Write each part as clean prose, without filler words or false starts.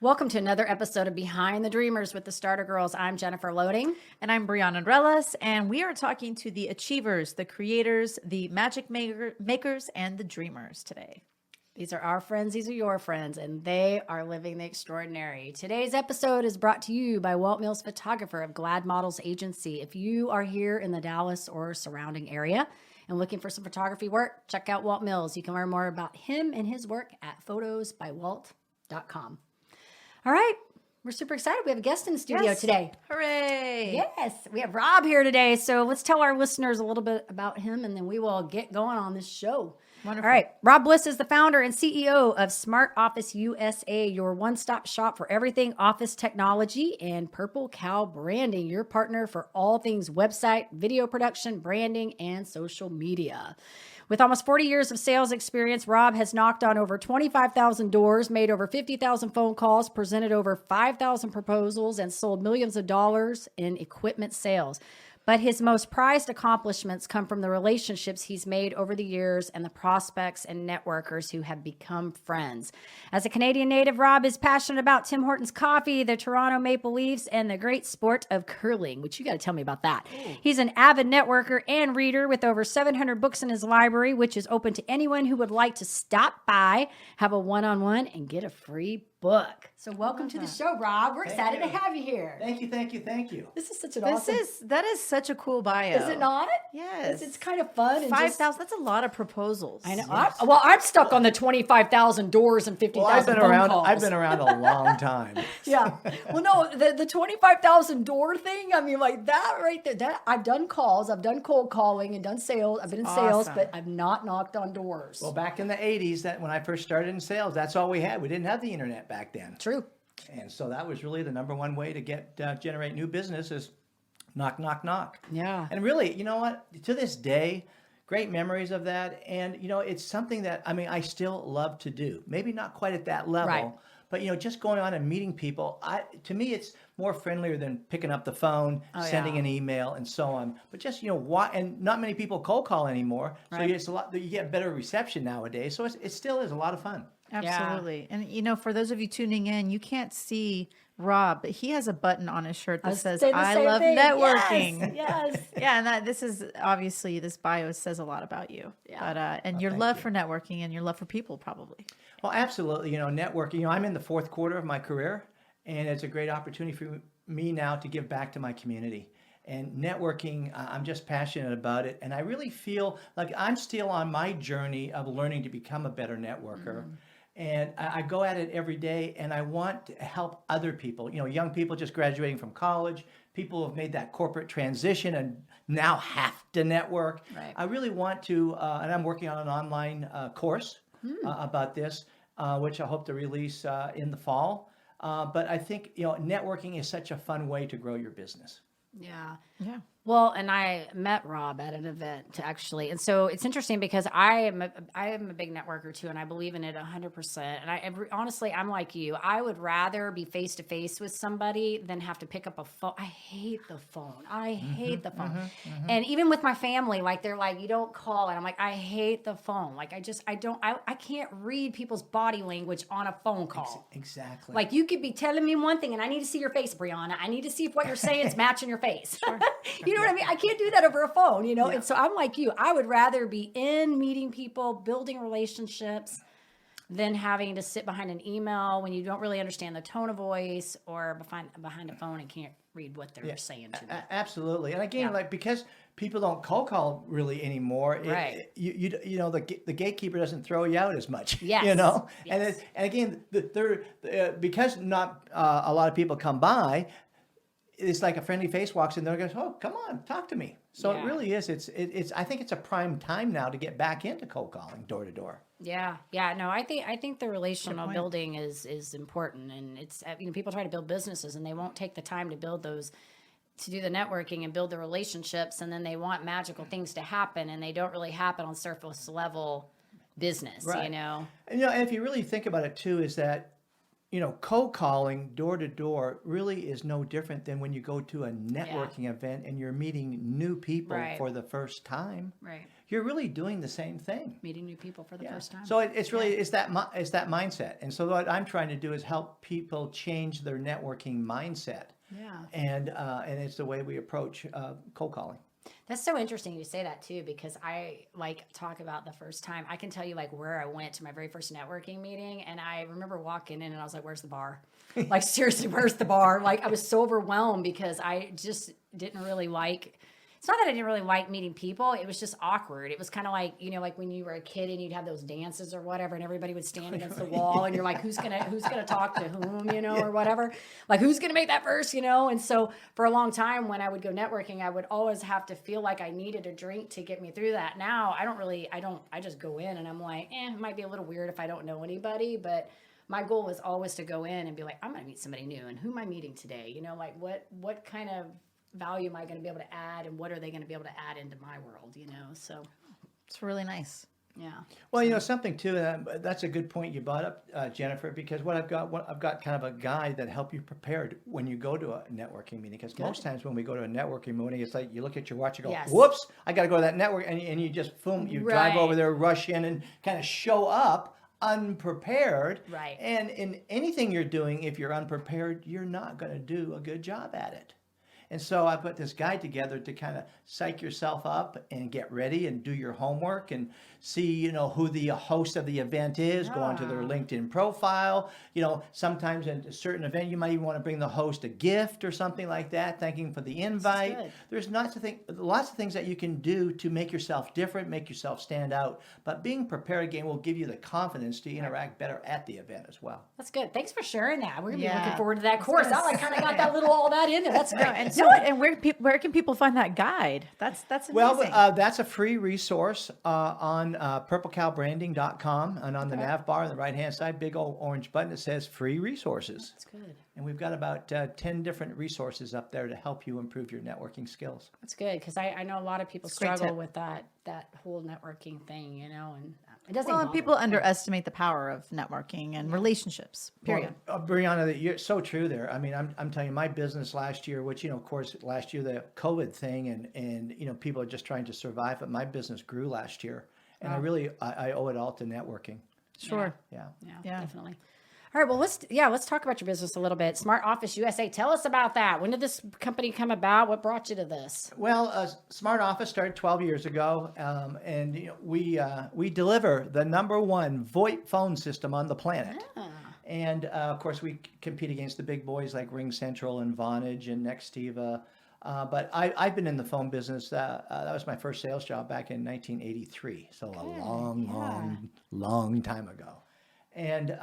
Welcome to another episode of Behind the Dreamers with the Starter Girls. I'm Jennifer Loading. And I'm Brianna Relis, and we are talking to the achievers, the creators, the magic makers, and the dreamers today. These are our friends, these are your friends, and they are living the extraordinary. Today's episode is brought to you by Walt Mills Photographer of Glad Models Agency. If you are here in the Dallas or surrounding area and looking for some photography work, check out Walt Mills. You can learn more about him and his work at photosbywalt.com. All right, we're super excited. We have a guest in the studio today. Hooray! Yes, we have Rob here today. So let's tell our listeners a little bit about him, and then we will get going on this show. Wonderful. All right, Rob Bliss is the founder and CEO of SmartOffice USA, your one-stop shop for everything office technology, and Purple Cow Branding, your partner for all things website, video production, branding, and social media. With almost 40 years of sales experience, Rob has knocked on over 25,000 doors, made over 50,000 phone calls, presented over 5,000 proposals, and sold millions of dollars in equipment sales. But his most prized accomplishments come from the relationships he's made over the years and the prospects and networkers who have become friends. As a Canadian native, Rob is passionate about Tim Hortons coffee, the Toronto Maple Leafs, and the great sport of curling, which you got to tell me about that. Ooh. He's an avid networker and reader with over 700 books in his library, which is open to anyone who would like to stop by, have a one-on-one, and get a free book. So welcome to the show, Rob. We're excited to have you here. Thank you. This is such an awesome... That is such a cool bio. Is it not? Yes. It's kind of fun. 5,000, that's a lot of proposals. I know. Yes. I'm stuck on the 25,000 doors and 50,000 phone calls. I've been around a long time. Yeah. Well, no, the 25,000 door thing, I mean, like that right there, that I've done calls, I've done cold calling and done sales. I've been in sales, but I've not knocked on doors. Well, back in the 80s, that when I first started in sales, that's all we had. We didn't have the internet back then. True. And so that was really the number one way to generate new business is knock, knock, knock. Yeah. And really, you know what? To this day, great memories of that. And, you know, it's something that, I mean, I still love to do. Maybe not quite at that level. Right. But, you know, just going on and meeting people, to me, it's more friendlier than picking up the phone, sending an email, and so on. But just, you know, and not many people cold call anymore. Right. So it's you get better reception nowadays. So it still is a lot of fun. Absolutely. Yeah. And, you know, for those of you tuning in, you can't see Rob, but he has a button on his shirt that says, I love networking. Yes. Yeah. And this is obviously, this bio says a lot about you. Yeah. But, and your love for networking and your love for people, probably. Well, absolutely. You know, networking, you know, I'm in the fourth quarter of my career, and it's a great opportunity for me now to give back to my community. And networking, I'm just passionate about it. And I really feel like I'm still on my journey of learning to become a better networker. And I go at it every day, and I want to help other people, you know, young people just graduating from college, people who have made that corporate transition and now have to network. Right. I really want to, and I'm working on an online course about this, which I hope to release in the fall. But I think, you know, networking is such a fun way to grow your business. Yeah. Yeah. Well, and I met Rob at an event actually. And so it's interesting because I am a big networker too, and I believe in it 100%. And honestly, I'm like you. I would rather be face to face with somebody than have to pick up a phone. I hate the phone. I hate the phone. And even with my family, like they're like, you don't call. And I'm like, I hate the phone. Like I can't read people's body language on a phone call. Exactly. Like you could be telling me one thing and I need to see your face, Brianna. I need to see if what you're saying is matching your face. Sure. You know what I mean? I can't do that over a phone, you know? Yeah. And so I'm like you. I would rather be in meeting people, building relationships, than having to sit behind an email when you don't really understand the tone of voice or behind a phone and can't read what they're saying to me. Absolutely. And again, like because people don't cold call really anymore, right. You know, the gatekeeper doesn't throw you out as much. Yes. You know? Yes. And again, because not a lot of people come by, it's like a friendly face walks in there and goes, oh, come on, talk to me. So it really is. It's. I think it's a prime time now to get back into cold calling door to door. Yeah. No, I think the relational building is important, and it's, you know, people try to build businesses and they won't take the time to build those, to do the networking and build the relationships, and then they want magical things to happen, and they don't really happen on surface level business. Right. You know. And you know, and if you really think about it too, is that, you know, cold calling door to door really is no different than when you go to a networking event and you're meeting new people for the first time. Right. you're really doing the same thing. Meeting new people for the first time. So it's really it's that mindset. And so what I'm trying to do is help people change their networking mindset. Yeah. And it's the way we approach cold calling. That's so interesting you say that too, because I talk about the first time. I can tell you where I went to my very first networking meeting, and I remember walking in and I was like, where's the bar? Seriously, where's the bar? I was so overwhelmed because I just didn't really it's not that I didn't really like meeting people. It was just awkward. It was kind of like when you were a kid and you'd have those dances or whatever, and everybody would stand against the wall, and you're like, who's gonna talk to whom, or whatever. Who's gonna make that first, And so for a long time, when I would go networking, I would always have to feel like I needed a drink to get me through that. Now I just go in and I'm like, it might be a little weird if I don't know anybody, but my goal was always to go in and be like, I'm gonna meet somebody new, and who am I meeting today? What kind of value am I going to be able to add, and what are they going to be able to add into my world, So it's really nice. Yeah. Well, something too, that's a good point you brought up, Jennifer, because I've got kind of a guide that help you prepared when you go to a networking meeting. Because most times when we go to a networking meeting, it's like you look at your watch and go, whoops, I got to go to that network. And you just, boom, you drive over there, rush in, and kind of show up unprepared. Right. And in anything you're doing, if you're unprepared, you're not going to do a good job at it. And so I put this guide together to kind of psych yourself up and get ready and do your homework and see, who the host of the event is, go onto their LinkedIn profile. Sometimes in a certain event, you might even want to bring the host a gift or something like that, thanking for the invite. There's lots of things that you can do to make yourself different, make yourself stand out. But being prepared again will give you the confidence to interact better at the event as well. That's good. Thanks for sharing that. We're going to be looking forward to that course. I kind of got that all that in there. That's great. And where can people find that guide? That's amazing. Well, that's a free resource on purplecowbranding.com, and on the nav bar on the right-hand side, big old orange button that says free resources. That's good. And we've got about 10 different resources up there to help you improve your networking skills. That's good, because I know a lot of people struggle with that whole networking thing, and it doesn't. Well, and people underestimate the power of networking and relationships. Period. Well, Brianna, you're so true there. I mean, I'm telling you, my business last year, which of course last year the COVID thing, and people are just trying to survive, but my business grew last year, and I owe it all to networking. Sure. Yeah, definitely. All right, well, let's talk about your business a little bit. SmartOffice USA, tell us about that. When did this company come about? What brought you to this? Well, SmartOffice started 12 years ago, and we deliver the #1 VoIP phone system on the planet. Ah. And of course, we compete against the big boys like RingCentral and Vonage and Nextiva. But I've been in the phone business. That was my first sales job back in 1983, so a long time ago. And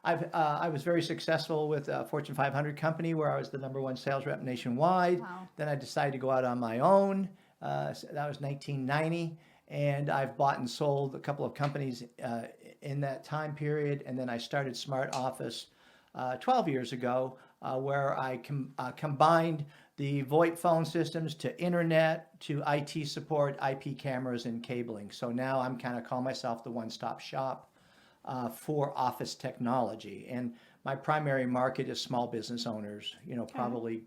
I was very successful with a Fortune 500 company where I was the #1 sales rep nationwide. Wow. Then I decided to go out on my own. So that was 1990. And I've bought and sold a couple of companies in that time period. And then I started SmartOffice 12 years ago, where I combined the VoIP phone systems to internet, to IT support, IP cameras, and cabling. So now I'm kind of call myself the one-stop shop for office technology. And my primary market is small business owners, probably,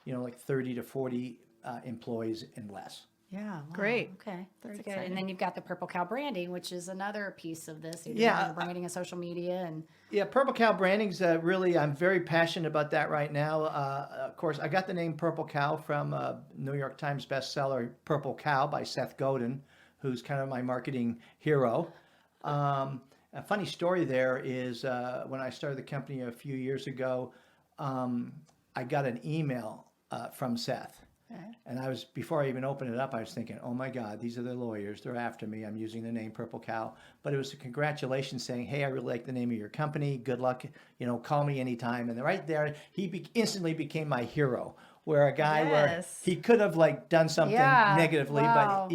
like 30 to 40 employees and less. Yeah. Wow. Great. Okay. Very good. exciting. And then you've got the Purple Cow branding, which is another piece of this. Branding and social media and. Yeah, Purple Cow branding's really, I'm very passionate about that right now. Of course, I got the name Purple Cow from New York Times bestseller Purple Cow by Seth Godin, who's kind of my marketing hero. A funny story there is when I started the company a few years ago, I got an email from Seth. And before I even opened it up, I was thinking, oh my God, these are the lawyers. They're after me. I'm using the name Purple Cow. But it was a congratulations saying, hey, I really like the name of your company. Good luck. Call me anytime. And right there, he instantly became my hero. Where a guy where he could have done something negatively, but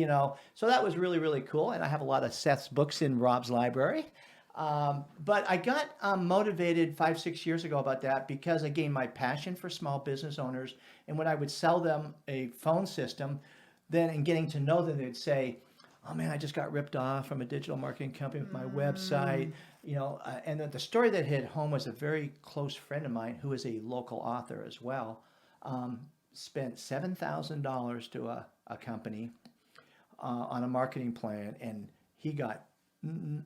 so that was really, really cool. And I have a lot of Seth's books in Rob's library. But I got motivated 5-6 years ago about that because I gained my passion for small business owners. And when I would sell them a phone system, then in getting to know them, they'd say, oh man, I just got ripped off from a digital marketing company with my website. And the story that hit home was a very close friend of mine who is a local author as well, spent $7,000 to a company, on a marketing plan, and he got,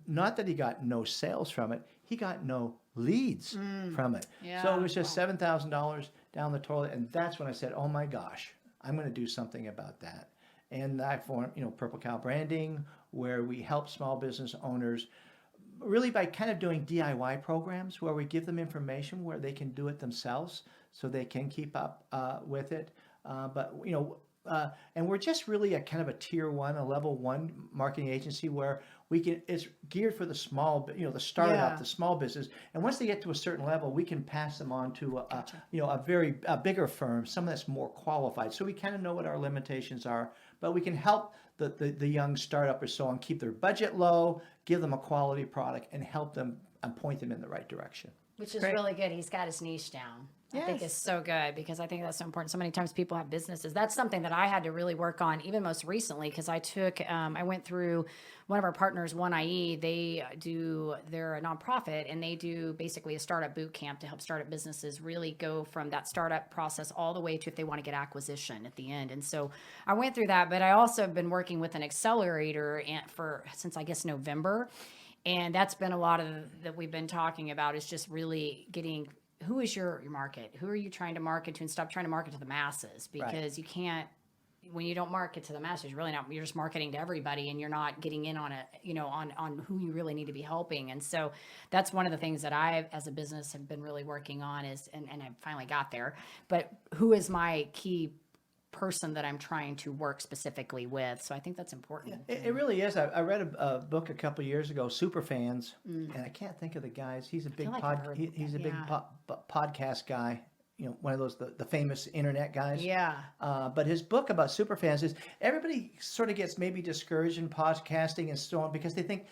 not that he got no sales from it, he got no leads from it. Yeah. So it was just $7,000 down the toilet. And that's when I said, oh my gosh, I'm going to do something about that. And I formed, Purple Cow Branding, where we help small business owners really by kind of doing DIY programs where we give them information where they can do it themselves so they can keep up with it. And we're just really a kind of a tier one, a level one marketing agency where it's geared for the small, the startup, the small business. And once they get to a certain level, we can pass them on to a bigger firm, someone that's more qualified. So we kind of know what our limitations are, but we can help the young startup or so on keep their budget low, give them a quality product, and help them and point them in the right direction. Which is really good. He's got his niche down. Yes. I think it's so good because I think that's so important. So many times people have businesses. That's something that I had to really work on even most recently because I went through one of our partners, 1IE. They're a nonprofit and they do basically a startup boot camp to help startup businesses really go from that startup process all the way to if they want to get acquisition at the end. And so I went through that, but I also have been working with an accelerator since I guess November. And that's been a lot of that we've been talking about is just really getting who is your market? Who are you trying to market to, and stop trying to market to the masses because you can't, when you don't market to the masses, you're just marketing to everybody and you're not getting in on on who you really need to be helping. And so that's one of the things that I, as a business, have been really working on and I finally got there, but who is my key person that I'm trying to work specifically with. So I think that's important. It really is. I read a book a couple of years ago, Superfans, and I can't think of the guys. He's a big podcast guy. One of those the famous internet guys. Yeah. But his book about superfans is everybody sort of gets maybe discouraged in podcasting and so on because they think,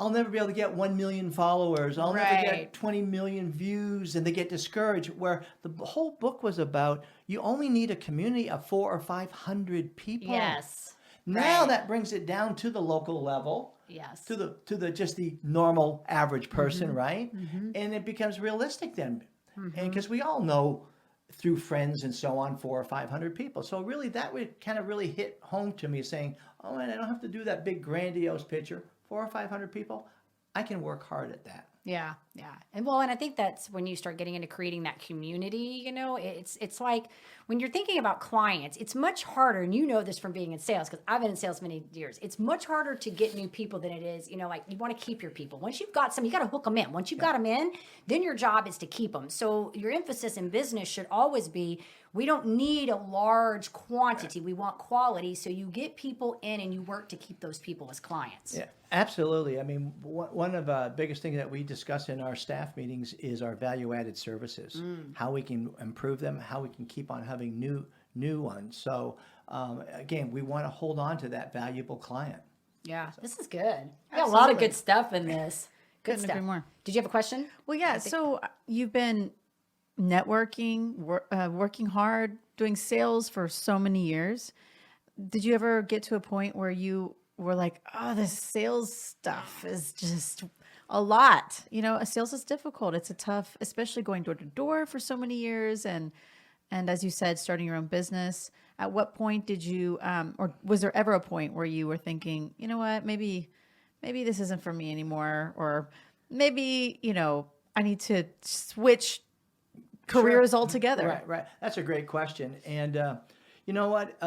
I'll never be able to get 1 million followers. I'll never get 20 million views, and they get discouraged. Where the whole book was about, you only need a community of 400 or 500 people. Yes. Now that brings it down to the local level. Yes. To the just the normal average person, right? Mm-hmm. And it becomes realistic then, and because we all know through friends and so on 400 or 500 people. So really, that would kind of really hit home to me, saying, "Oh man, I don't have to do that big grandiose picture." 400 or 500 people, I can work hard at that. Yeah, yeah. And I think that's when you start getting into creating that community, it's like when you're thinking about clients, it's much harder, and you know this from being in sales, because I've been in sales many years. It's much harder to get new people than it is, like you want to keep your people. Once you've got some, you got to hook them in. Once you've got them in, then your job is to keep them. So your emphasis in business should always be, we don't need a large quantity. We want quality. So you get people in and you work to keep those people as clients. Yeah, absolutely. I mean, one of the biggest things that we discuss in our staff meetings is our value-added services, how we can improve them, how we can keep on having new ones. So again, we want to hold on to that valuable client. Yeah, this is good. We got a lot of good stuff in this. Good Couldn't stuff. agree more. Did you have a question? Well, yeah. So you've been networking, working hard, doing sales for so many years. Did you ever get to a point where you were like, oh, this sales stuff is just a lot? Sales is difficult. It's a tough, especially going door to door for so many years. And as you said, starting your own business. At what point did you, or was there ever a point where you were thinking, you know what, maybe this isn't for me anymore, or maybe, I need to switch careers altogether? Right. That's a great question. And you know what?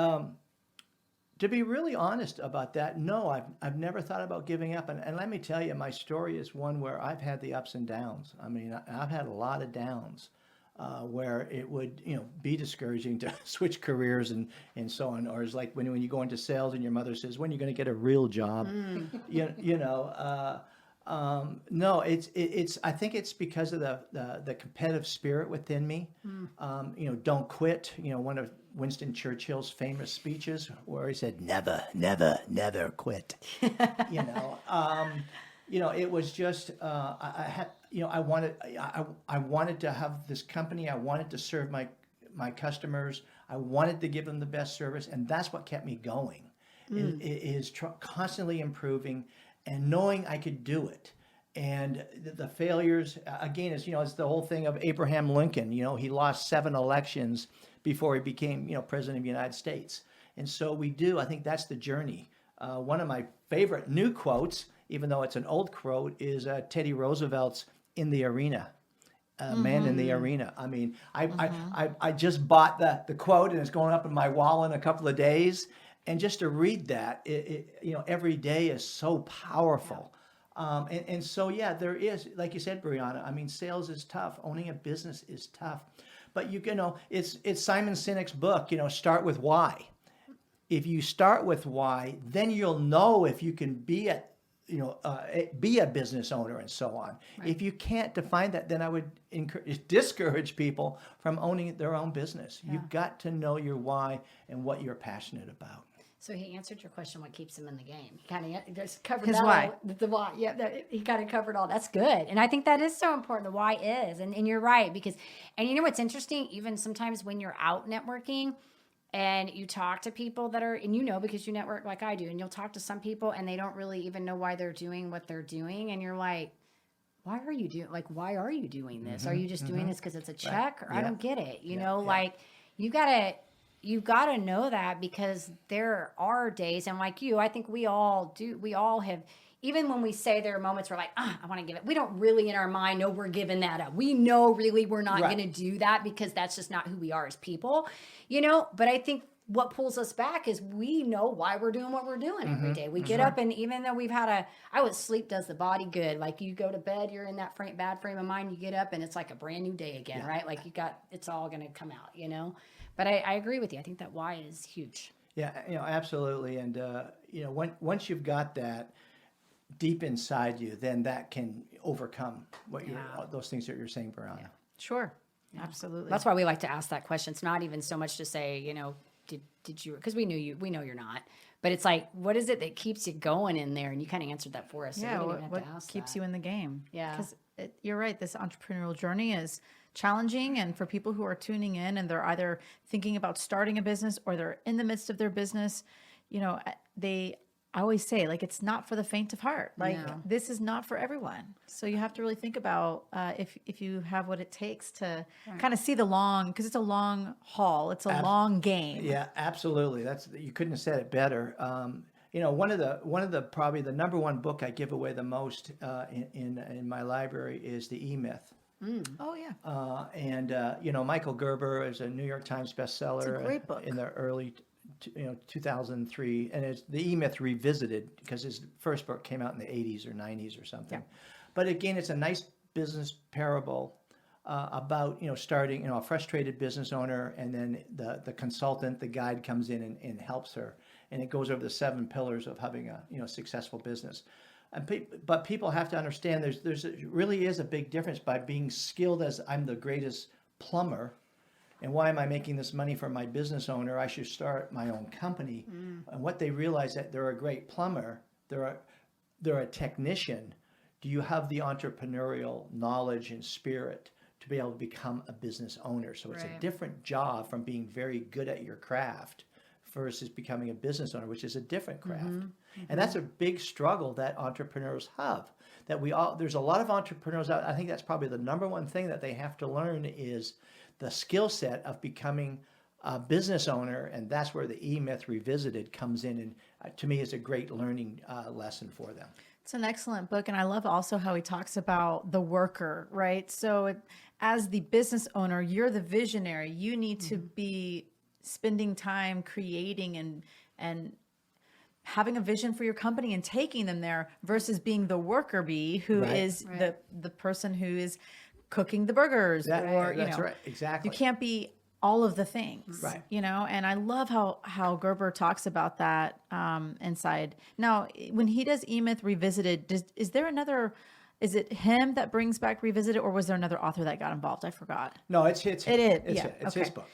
To be really honest about that, no, I've never thought about giving up. And let me tell you, my story is one where I've had the ups and downs. I mean, I've had a lot of downs where it would, be discouraging to switch careers and so on. Or it's like when you go into sales and your mother says, when are you going to get a real job? No, it's. I think it's because of the competitive spirit within me. Don't quit. One of Winston Churchill's famous speeches where he said, "Never, never, never quit." It was just I had. I wanted to have this company. I wanted to serve my customers. I wanted to give them the best service, and that's what kept me going. Is constantly improving. And knowing I could do it, and the failures again is it's the whole thing of Abraham Lincoln. He lost 7 elections before he became president of the United States, and so we do. I think that's the journey One of my favorite new quotes, even though it's an old quote, is Teddy Roosevelt's "In the Arena." Man in the arena. I mean, I just bought the quote, and it's going up in my wall in a couple of days. And just to read that, every day is so powerful. And so, yeah, there is, like you said, Brianna, I mean, sales is tough. Owning a business is tough. But, it's Simon Sinek's book, Start With Why. If you start with why, then you'll know if you can be a business owner and so on. Right. If you can't define that, then I would discourage people from owning their own business. Yeah. You've got to know your why and what you're passionate about. So he answered your question, what keeps him in the game. He kind of just covered his that why. The why. Yeah, he kind of covered all. That's good. And I think that is so important. The why is. And you're right. And you know what's interesting? Even sometimes when you're out networking and you talk to people that are, and because you network like I do, and you'll talk to some people and they don't really even know why they're doing what they're doing. And you're like, why are you doing this? Are you just doing this because it's a check? Right. Or I don't get it. Like you've got to know that, because there are days, and like you, I think we all have, even when we say there are moments where I want to give it, we don't really in our mind know we're giving that up. We know really we're not going to do that, because that's just not who we are as people, but I think what pulls us back is we know why we're doing what we're doing every day. We get up, and even though we've had sleep does the body good. Like you go to bed, you're in that bad frame of mind, you get up and it's like a brand new day again, right? Like it's all going to come out, But I agree with you. I think that why is huge. Yeah, absolutely. And, once you've got that deep inside you, then that can overcome those things that you're saying, Brianna. Yeah. Sure. Yeah. Absolutely. That's why we like to ask that question. It's not even so much to say, did you, because we know you're not, but it's like, what is it that keeps you going in there? And you kind of answered that for us. Yeah. So what keeps you in the game? Yeah. Because you're right. This entrepreneurial journey is challenging. And for people who are tuning in and they're either thinking about starting a business or they're in the midst of their business, I always say, it's not for the faint of heart. This is not for everyone. So you have to really think about if you have what it takes to kind of see because it's a long haul. It's a long game. Yeah, absolutely. You couldn't have said it better. One of the probably the number one book I give away the most in my library is The E-Myth. Oh yeah. Michael Gerber is a New York Times bestseller. It's a great book. In the early 2003, and it's The E-Myth Revisited, because his first book came out in the 80s or 90s or something. Yeah. But again, it's a nice business parable about starting a frustrated business owner, and then the consultant, the guide, comes in and helps her, and it goes over the 7 pillars of having a successful business. But people have to understand there's really is a big difference by being skilled as I'm the greatest plumber. And why am I making this money for my business owner? I should start my own company. And what they realize that they're a great plumber, they're a technician. Do you have the entrepreneurial knowledge and spirit to be able to become a business owner? So it's a different job from being very good at your craft versus becoming a business owner, which is a different craft. And that's a big struggle that entrepreneurs have. There's a lot of entrepreneurs out. I think that's probably the number one thing that they have to learn is the skill set of becoming a business owner, and that's where the E-Myth Revisited comes in, and to me is a great learning lesson for them. It's an excellent book, and I love also how he talks about the worker, right? So as the business owner, you're the visionary. You need to be spending time creating and having a vision for your company and taking them there, versus being the worker bee who is the person who is cooking the burgers. That's right. Exactly. You can't be all of the things, right? And I love how Gerber talks about that inside. Now, when he does E-Myth Revisited, is there another? Is it him that brings back Revisited, or was there another author that got involved? I forgot. No, it's his book.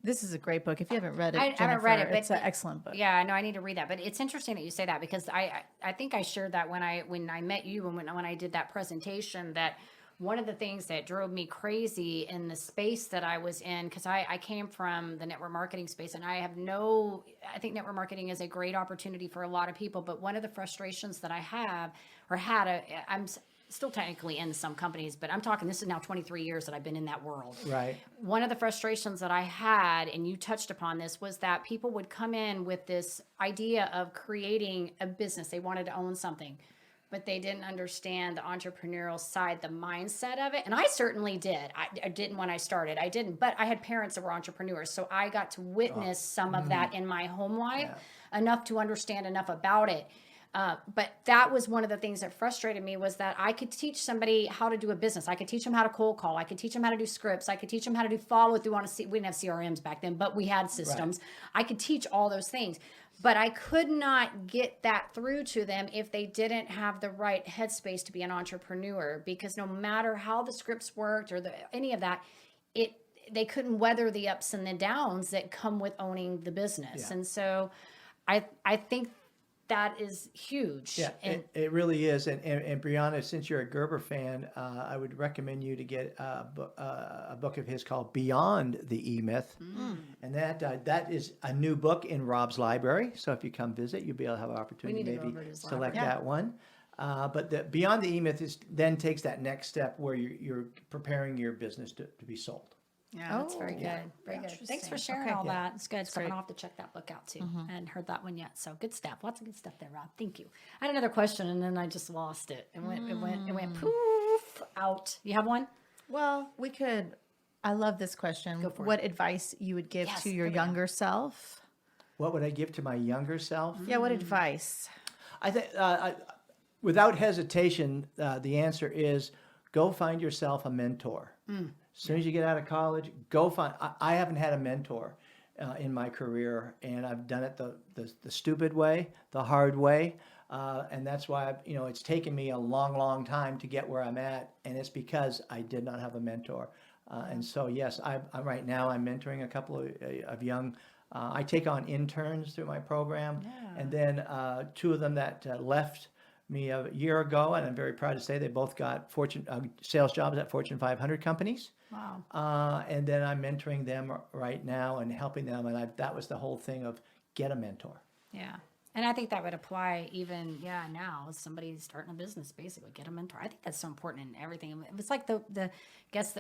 This is a great book. If you haven't read it, I haven't read it, but it's an excellent book. Yeah, no, I need to read that. But it's interesting that you say that, because I think I shared that when I met you and when I did that presentation, that one of the things that drove me crazy in the space that I was in, because I came from the network marketing space, and I think network marketing is a great opportunity for a lot of people. But one of the frustrations that I have or had, I'm still technically in some companies, but I'm talking, this is now 23 years that I've been in that world. Right. One of the frustrations that I had, and you touched upon this, was that people would come in with this idea of creating a business. They wanted to own something, but they didn't understand the entrepreneurial side, the mindset of it. And I certainly did. I didn't when I started. I didn't, but I had parents that were entrepreneurs. So I got to witness some of that in my home life, enough to understand enough about it. But that was one of the things that frustrated me, was that I could teach somebody how to do a business. I could teach them how to cold call. I could teach them how to do scripts. I could teach them how to do follow through on we didn't have CRMs back then, but we had systems. Right. I could teach all those things, but I could not get that through to them if they didn't have the right headspace to be an entrepreneur, because no matter how the scripts worked or any of that, they couldn't weather the ups and the downs that come with owning the business. Yeah. And so I think that is huge. Yeah, it really is. And Brianna, since you're a Gerber fan, I would recommend you to get a book of his called Beyond the E-Myth. And that is a new book in Rob's library. So if you come visit, you'll be able to have an opportunity to maybe select that one. But Beyond the E-Myth then takes that next step where you're preparing your business to be sold. Yeah, that's very good. Very good. Thanks for sharing all that. It's good. So I'll have to check that book out too. I hadn't heard that one yet. So good stuff. Lots of good stuff there, Rob. Thank you. I had another question and then I just lost it. It went poof out. You have one? Well, I love this question. What advice you would give to your younger self? What would I give to my younger self? Yeah, what advice? I think without hesitation, the answer is go find yourself a mentor. As soon as you get out of college, go find. I haven't had a mentor in my career, and I've done it the stupid way, the hard way, and that's why it's taken me a long time to get where I'm at, and it's because I did not have a mentor. And so yes, I'm right now I'm mentoring a couple of young. I take on interns through my program, and then two of them that left me a year ago, and I'm very proud to say they both got sales jobs at Fortune 500 companies. Wow. And then I'm mentoring them right now and helping them, and that was the whole thing of get a mentor. Yeah. And I think that would apply even, now as somebody starting a business, basically get a mentor. I think that's so important in everything. It's like the guest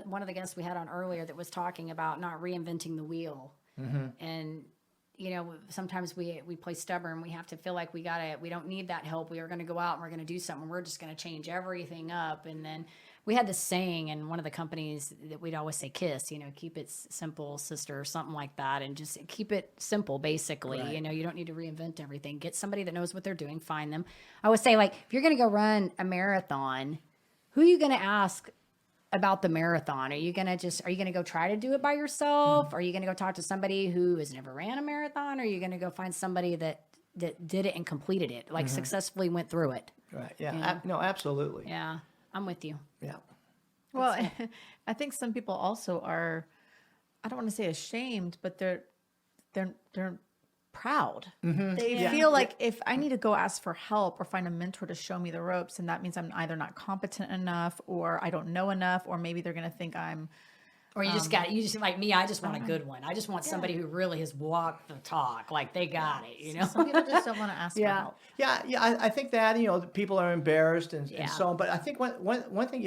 one of the guests we had on earlier that was talking about not reinventing the wheel. And sometimes we play stubborn. We have to feel like we don't need that help. We are going to go out and we're going to do something. We're just going to change everything up. And then we had this saying in one of the companies that we'd always say, KISS, keep it simple, sister, or something like that. And just keep it simple, basically. Right. You don't need to reinvent everything. Get somebody that knows what they're doing. Find them. I would say, like, if you're going to go run a marathon, who are you going to ask about the marathon? Are you going to go try to do it by yourself? Are you going to go talk to somebody who has never ran a marathon? Or are you going to go find somebody that did it and completed it, like successfully went through it? Right. Yeah. No, absolutely. Yeah. I'm with you. Yeah. Well, I think some people also are, I don't want to say ashamed, but they're proud. They feel like if I need to go ask for help or find a mentor to show me the ropes, and that means I'm either not competent enough or I don't know enough, or maybe they're going to think I'm. Or you just like me, I just want a good one. I just want somebody who really has walked the talk, like they got it, Some people just don't want to ask for help. Yeah, I think that, people are embarrassed and so on. But I think one thing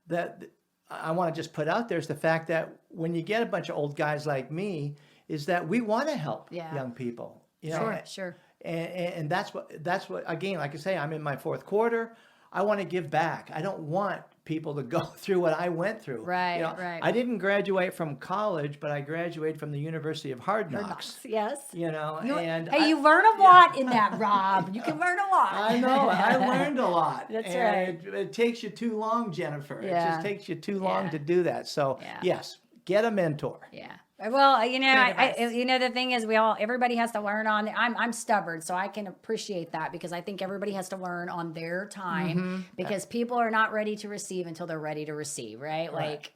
that I want to just put out there is the fact that when you get a bunch of old guys like me, is that we want to help young people. Sure. And that's what again, like I say, I'm in my fourth quarter. I want to give back. I don't want people to go through what I went through. Right, right. I didn't graduate from college, but I graduated from the University of Hard Knocks. Yes. You learn a lot in that, Rob. You can learn a lot. I know. I learned a lot. That's right. It takes you too long, Jennifer. It just takes you too long to do that. So yes, get a mentor. Yeah. Well, the thing is, everybody has to learn on. I'm stubborn, so I can appreciate that because I think everybody has to learn on their time because people are not ready to receive until they're ready to receive, right? Like,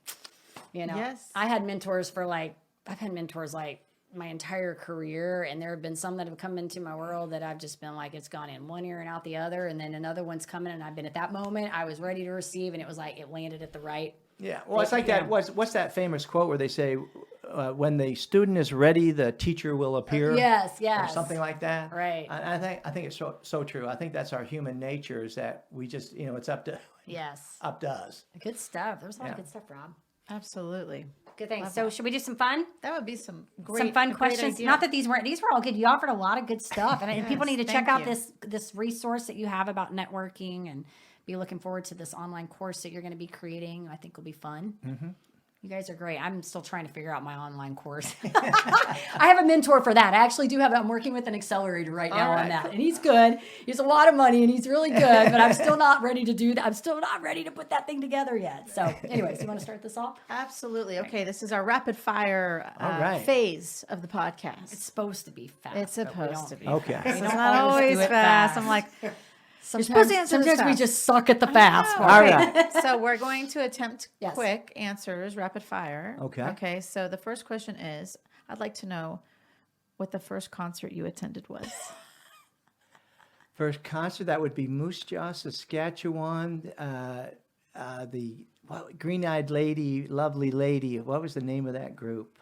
Yes. I've had mentors like my entire career, and there have been some that have come into my world that I've just been like, it's gone in one ear and out the other, and then another one's coming, and I've been at that moment, I was ready to receive, and it was like it landed at the right. Yeah, well, it's like that. What's that famous quote where they say, when the student is ready, the teacher will appear. Yes, Or yes. something like that. Right. I think it's so true. I think that's our human nature, is that we just, it's up to Yes. us. Good stuff. There's a lot of Yeah. good stuff, Rob. Absolutely. Good things. So should we do some fun? That would be some Some fun great questions. idea. Not that these were all good. You offered a lot of good stuff, and people need to check thank out you. this resource that you have about networking, and be looking forward to this online course that you're going to be creating. I think will be fun. Mm-hmm. You guys are great. I'm still trying to figure out my online course. I have a mentor for that. I actually do have. I'm working with an accelerator right now on that, and he's good. He's a lot of money, and he's really good. But I'm still not ready to do that. I'm still not ready to put that thing together yet. So, anyways, you want to start this off? Absolutely. Okay, this is our rapid fire All right. phase of the podcast. It's supposed to be fast. It's but we supposed don't- to be. Okay. fast. It's don't not always always do it fast. fast. I'm like, Sometimes, supposed to answer this sometimes we fast. just suck at the fast part. All right. so we're going to attempt Yes. quick answers, rapid fire. Okay. Okay. So the first question is, I'd like to know what the first concert you attended was. First concert, that would be Moose Jaw, Saskatchewan. Green-Eyed Lady, Lovely Lady. What was the name of that group?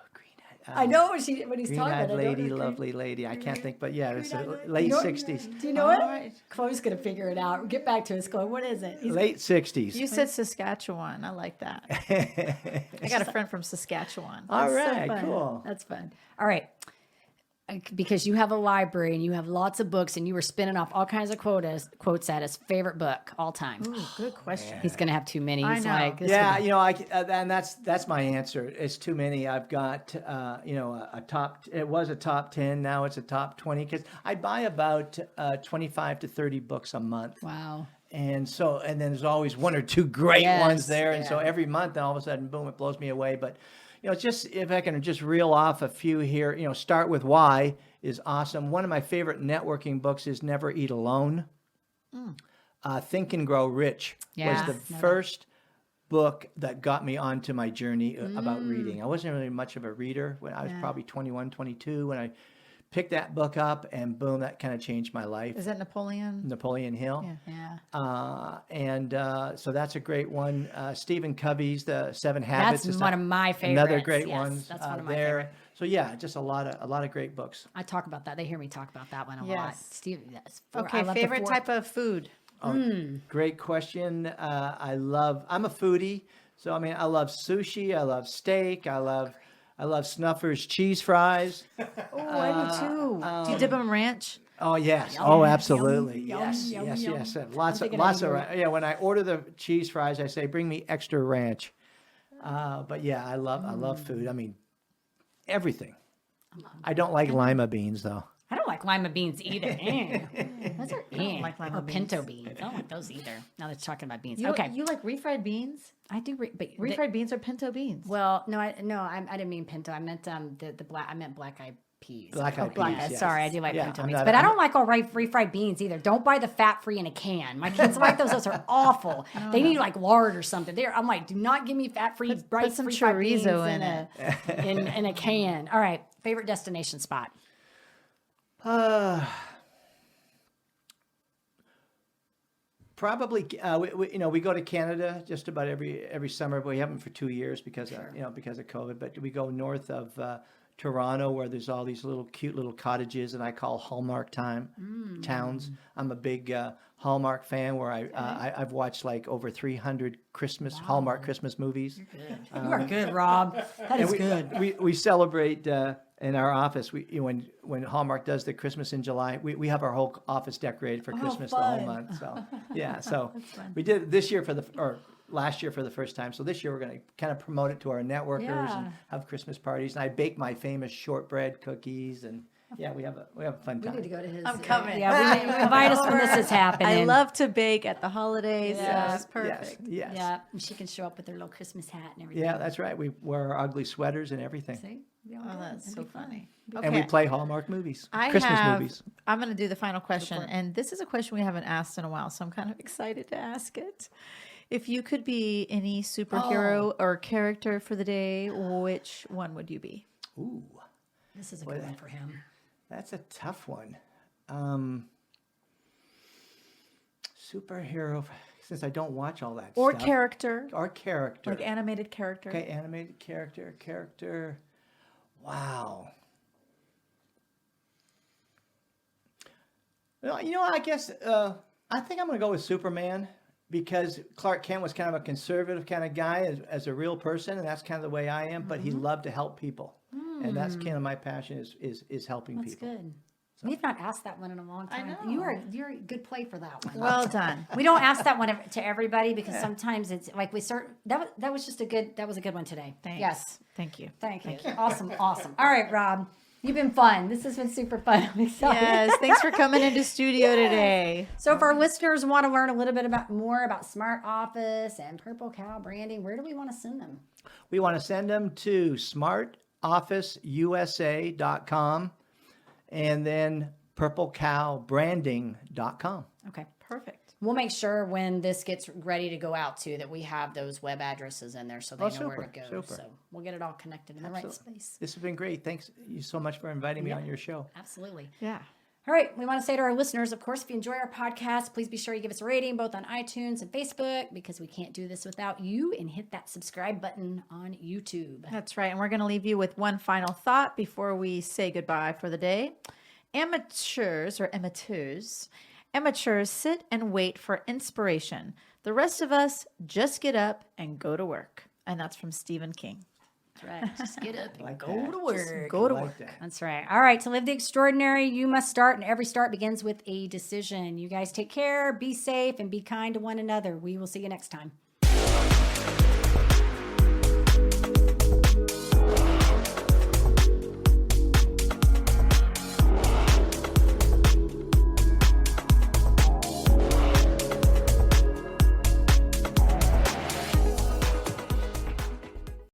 I know what he's talking Green-Eyed about. Lady, Lovely Lady. I can't think, but yeah, it's late You know- 60s. Do you know it? right. Chloe's going to figure it out. Get back to us, Chloe. What is it? Late 60s. You said Saskatchewan. I like that. I got a friend from Saskatchewan. All That's so right, fun. cool. That's fun. All right. Because you have a library and you have lots of books and you were spinning off all kinds of quotes at his favorite book all time. Ooh, good question. He's going to have too many. I He's know. like, this Yeah, could- and that's my answer. It's too many. I've got, a top. It was a top 10. Now it's a top 20. Because I buy about 25 to 30 books a month. wow. And then there's always one or two great Yes, ones there. And so yeah. every month, then all of a sudden, boom, it blows me away. But, just if I can just reel off a few here, Start With Why is awesome. One of my favorite networking books is Never Eat Alone. Think and Grow Rich Yeah, was the first book that got me onto my journey about reading. I wasn't really much of a reader when I was probably 21, 22 when I picked that book up, and boom, that kind of changed my life. Is that Napoleon? Napoleon Hill. Yeah. So that's a great one. Stephen Covey's The 7 Habits. That's is one of my favorites. Another great Yes, one. that's one of my there. favorite. So yeah, just a lot of great books. I talk about that. They hear me talk about that one a lot. Yes. Steve, yes. Okay, favorite type of food? Great question. I'm a foodie, so I mean, I love sushi. I love steak. I love Snuffers cheese fries. Oh, I do too. Do you dip them in ranch? Oh yes. Yum, Oh, absolutely. yum, Yes. yum, Yes. yum. Yes. I'm Lots thinking of angry. yeah. When I order the cheese fries, I say, bring me extra ranch. But yeah, I love food. I mean, everything. I don't like lima beans though. I don't like lima beans either. Those are like lima or beans. pinto beans. I don't like those either. Now that you're talking about beans. You, Okay. You like refried beans? I do, but Refried beans or pinto beans? well, no, I didn't mean pinto. I meant the black. I meant black eyed peas. Black eyed black peas, eyed. yes. Sorry, I do like Yeah, pinto I'm beans, not- but I I'm don't like all refried beans either. Don't buy the fat free in a can. My kids like those. Those are awful. They need like lard or something. I'm like, do not give me fat free, bright some refried beans chorizo in a can. All right, favorite destination spot. Probably, we go to Canada just about every summer, but we haven't for 2 years because of COVID. But we go north of Toronto, where there's all these cute little cottages, and I call Hallmark towns. I'm a big Hallmark fan, where I've watched like over 300 Hallmark Christmas movies. You are good, Rob. That is And good. we celebrate in our office. When Hallmark does the Christmas in July, we have our whole office decorated for Christmas the whole fun. month. So yeah, so we did it this year last year for the first time. So this year we're going to kind of promote it to our networkers Yeah. and have Christmas parties. And I bake my famous shortbread cookies, and yeah, we have a fun time. We need to go to his. I'm coming. Yeah, we invite us when this is happening. I love to bake at the holidays. Yes, It's perfect. Yes. Yeah, and she can show up with her little Christmas hat and everything. Yeah, that's right. We wear our ugly sweaters and everything. See? Yeah, Oh, good. that's That'd so be fun. funny. And we play Hallmark movies, Christmas movies. I'm going to do the final question. And this is a question we haven't asked in a while, so I'm kind of excited to ask it. If you could be any superhero or character for the day, which one would you be? Ooh. This is a good one for him. That's a tough one. Superhero, since I don't watch all that Or stuff. character, Or character. like animated character. Okay, animated character. Wow. Well, I guess I think I'm going to go with Superman because Clark Kent was kind of a conservative kind of guy as a real person, and that's kind of the way I am. But he loved to help people, and that's kind of my passion is helping That's people. good. We've not asked that one in a long time. know. You're a good play for that one. Well done. We don't ask that one to everybody because sometimes it's like we start. That was just a good. That was a good one today. Thanks. Yes. Thank you. Thank you. Awesome. Awesome. All right, Rob. You've been fun. This has been super fun. I'm excited. Yes. Thanks for coming into studio today. So, if our listeners want to learn a little bit more about Smart Office and Purple Cow branding, where do we want to send them? We want to send them to SmartOfficeUSA.com and then purplecowbranding.com. Okay. Perfect. We'll make sure when this gets ready to go out too that we have those web addresses in there so they know where to go. Super. So we'll get it all connected in the right space. This has been great. Thanks you so much for inviting me on your show. Absolutely. Yeah. All right. We want to say to our listeners, of course, if you enjoy our podcast, please be sure you give us a rating both on iTunes and Facebook because we can't do this without you, and hit that subscribe button on YouTube. That's right. And we're going to leave you with one final thought before we say goodbye for the day. Amateurs sit and wait for inspiration. The rest of us just get up and go to work. And that's from Stephen King. That's right. Just get up and Like go that. to work. Go to Like work. that. That's right. All right. To live the extraordinary, you must start, and every start begins with a decision. You guys take care, be safe, and be kind to one another. We will see you next time.